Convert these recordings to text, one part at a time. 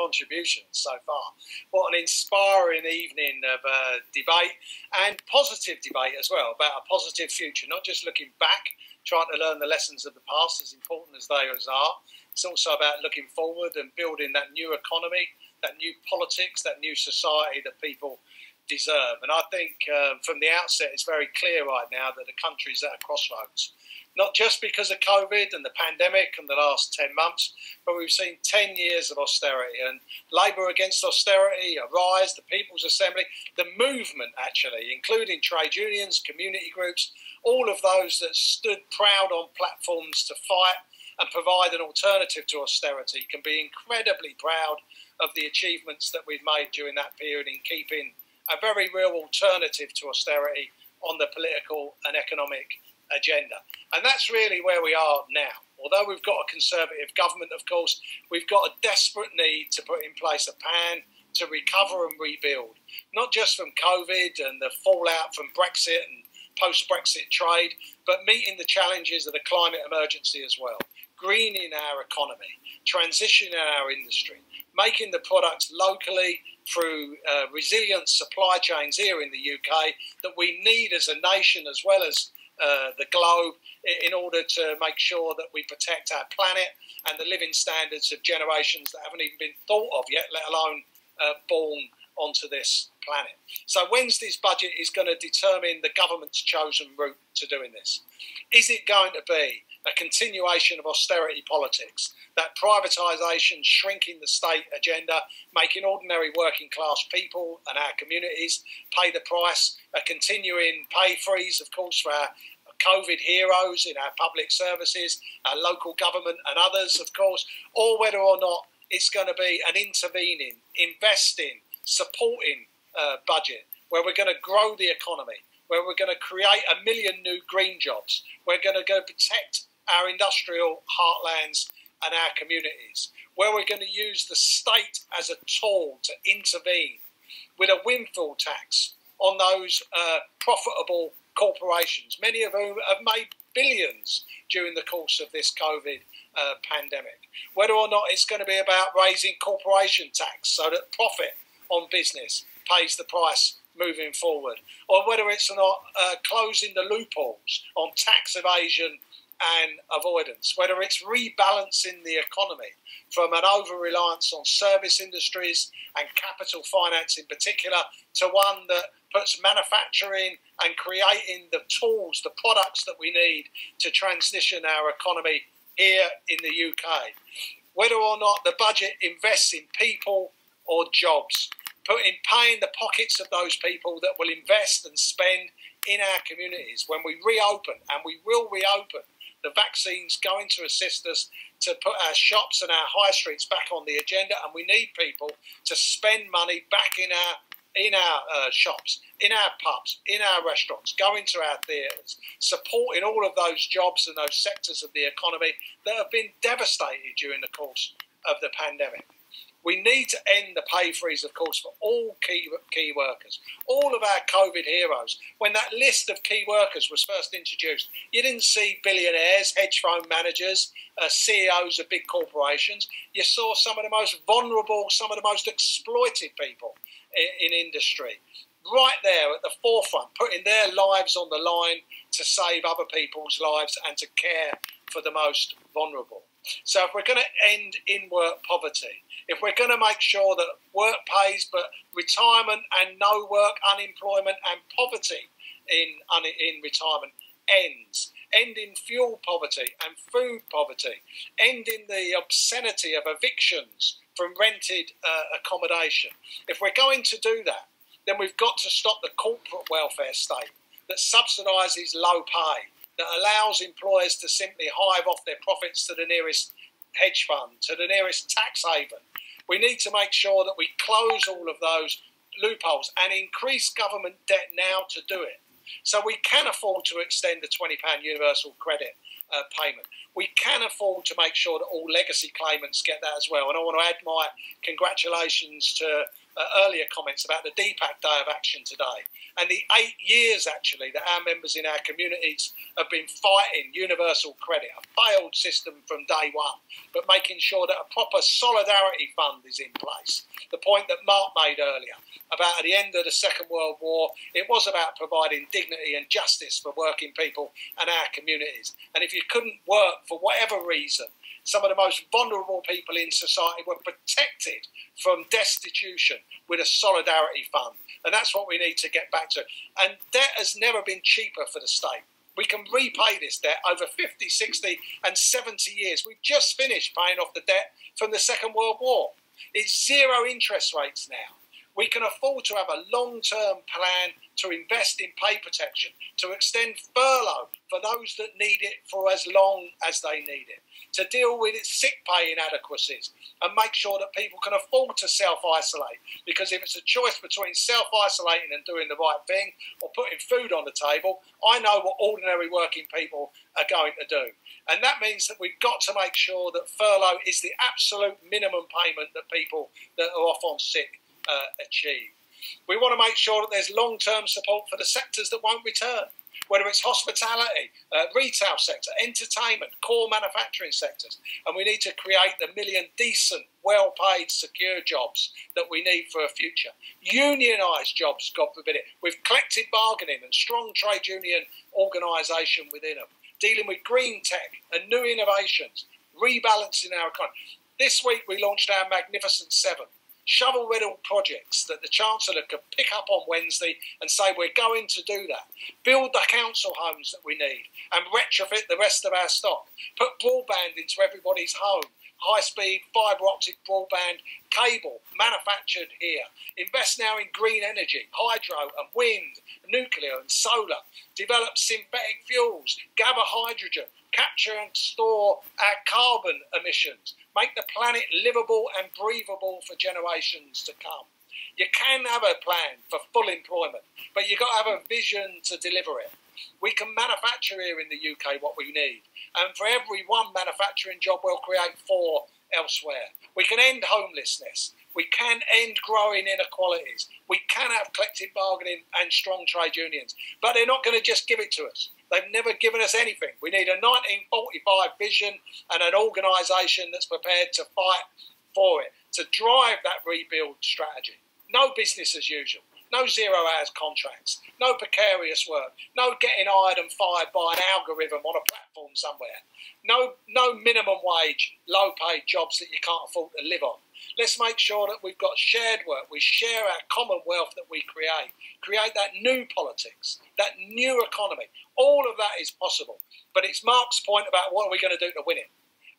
contributions so far. What an inspiring evening of debate, and positive debate as well, about a positive future, not just looking back, trying to learn the lessons of the past, as important as they are. It's also about looking forward and building that new economy, that new politics, that new society that people deserve. And I think from the outset, it's very clear right now that the country's at a crossroads. Not just because of COVID and the pandemic and the last 10 months, but we've seen 10 years of austerity, and Labour against austerity, Arise, the People's Assembly, the movement actually, including trade unions, community groups, all of those that stood proud on platforms to fight and provide an alternative to austerity can be incredibly proud of the achievements that we've made during that period in keeping a very real alternative to austerity on the political and economic agenda. And that's really where we are now. Although we've got a Conservative government, of course, we've got a desperate need to put in place a plan to recover and rebuild, not just from COVID and the fallout from Brexit and post-Brexit trade, but meeting the challenges of the climate emergency as well, greening our economy, transitioning our industry, making the products locally through resilient supply chains here in the UK that we need as a nation as well as the globe in order to make sure that we protect our planet and the living standards of generations that haven't even been thought of yet, let alone born onto this planet. So Wednesday's budget is going to determine the government's chosen route to doing this. Is it going to be a continuation of austerity politics, that privatisation, shrinking the state agenda, making ordinary working class people and our communities pay the price, a continuing pay freeze, of course, for our COVID heroes in our public services, our local government and others, of course, or whether or not it's going to be an intervening, investing, supporting budget where we're going to grow the economy, where we're going to create 1 million new green jobs, we're going to go protect our industrial heartlands and our communities, where we're going to use the state as a tool to intervene with a windfall tax on those profitable corporations, many of whom have made billions during the course of this COVID pandemic. Whether or not it's going to be about raising corporation tax so that profit on business pays the price moving forward, or whether it's not closing the loopholes on tax evasion and avoidance, whether it's rebalancing the economy from an over-reliance on service industries and capital finance in particular to one that puts manufacturing and creating the tools, the products that we need to transition our economy here in the UK. Whether or not the budget invests in people or jobs, paying the pockets of those people that will invest and spend in our communities when we reopen, and we will reopen. The vaccine's going to assist us to put our shops and our high streets back on the agenda, and we need people to spend money back in our shops, in our pubs, in our restaurants, going to our theatres, supporting all of those jobs and those sectors of the economy that have been devastated during the course of the pandemic. We need to end the pay freeze, of course, for all key workers, all of our COVID heroes. When that list of key workers was first introduced, you didn't see billionaires, hedge fund managers, CEOs of big corporations. You saw some of the most vulnerable, some of the most exploited people in industry, right there at the forefront, putting their lives on the line to save other people's lives and to care for the most vulnerable. So if we're going to end in-work poverty, if we're going to make sure that work pays but retirement and no work, unemployment and poverty in retirement ends, ending fuel poverty and food poverty, ending the obscenity of evictions from rented accommodation. If we're going to do that, then we've got to stop the corporate welfare state that subsidises low pay, that allows employers to simply hive off their profits to the nearest hedge fund, to the nearest tax haven. We need to make sure that we close all of those loopholes and increase government debt now to do it. So we can afford to extend the £20 universal credit payment. We can afford to make sure that all legacy claimants get that as well. And I want to add my congratulations to earlier comments about the DPAC Day of Action today, and the 8 years actually that our members in our communities have been fighting universal credit, a failed system from day one, but making sure that a proper solidarity fund is in place. The point that Mark made earlier about at the end of the Second World War, it was about providing dignity and justice for working people and our communities. And if you couldn't work for whatever reason, some of the most vulnerable people in society were protected from destitution with a solidarity fund. And that's what we need to get back to. And debt has never been cheaper for the state. We can repay this debt over 50, 60 and 70 years. We've just finished paying off the debt from the Second World War. It's zero interest rates now. We can afford to have a long-term plan to invest in pay protection, to extend furlough for those that need it for as long as they need it, to deal with its sick pay inadequacies and make sure that people can afford to self-isolate. Because if it's a choice between self-isolating and doing the right thing or putting food on the table, I know what ordinary working people are going to do. And that means that we've got to make sure that furlough is the absolute minimum payment that people that are off on sick achieve. We want to make sure that there's long-term support for the sectors that won't return, whether it's hospitality, retail sector, entertainment, core manufacturing sectors. And we need to create the million decent, well-paid, secure jobs that we need for a future. Unionised jobs, God forbid it, with collective bargaining and strong trade union organisation within them, dealing with green tech and new innovations, rebalancing our economy. This week we launched our Magnificent Seven, shovel-ready projects that the Chancellor could pick up on Wednesday and say we're going to do that. Build the council homes that we need and retrofit the rest of our stock. Put broadband into everybody's home. High-speed, fibre-optic broadband, cable, manufactured here. Invest now in green energy, hydro and wind, nuclear and solar. Develop synthetic fuels, gather hydrogen, capture and store our carbon emissions. Make the planet livable and breathable for generations to come. You can have a plan for full employment, but you've got to have a vision to deliver it. We can manufacture here in the UK what we need, and for every one manufacturing job, we'll create 4 elsewhere. We can end homelessness. We can end growing inequalities. We can have collective bargaining and strong trade unions, but they're not going to just give it to us. They've never given us anything. We need a 1945 vision and an organisation that's prepared to fight for it, to drive that rebuild strategy. No business as usual. No 0 hours contracts. No precarious work. No getting hired and fired by an algorithm on a platform somewhere. No minimum wage, low paid jobs that you can't afford to live on. Let's make sure that we've got shared work. We share our commonwealth that we create. Create that new politics, that new economy. All of that is possible. But it's Mark's point about what are we going to do to win it.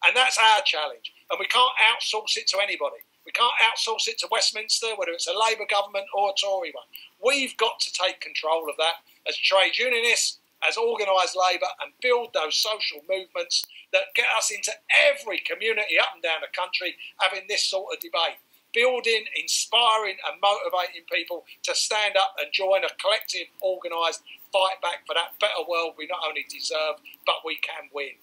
And that's our challenge. And we can't outsource it to anybody. We can't outsource it to Westminster, whether it's a Labour government or a Tory one. We've got to take control of that as trade unionists, as organised labour, and build those social movements that get us into every community up and down the country having this sort of debate. Building, inspiring and motivating people to stand up and join a collective, organised fight back for that better world we not only deserve, but we can win.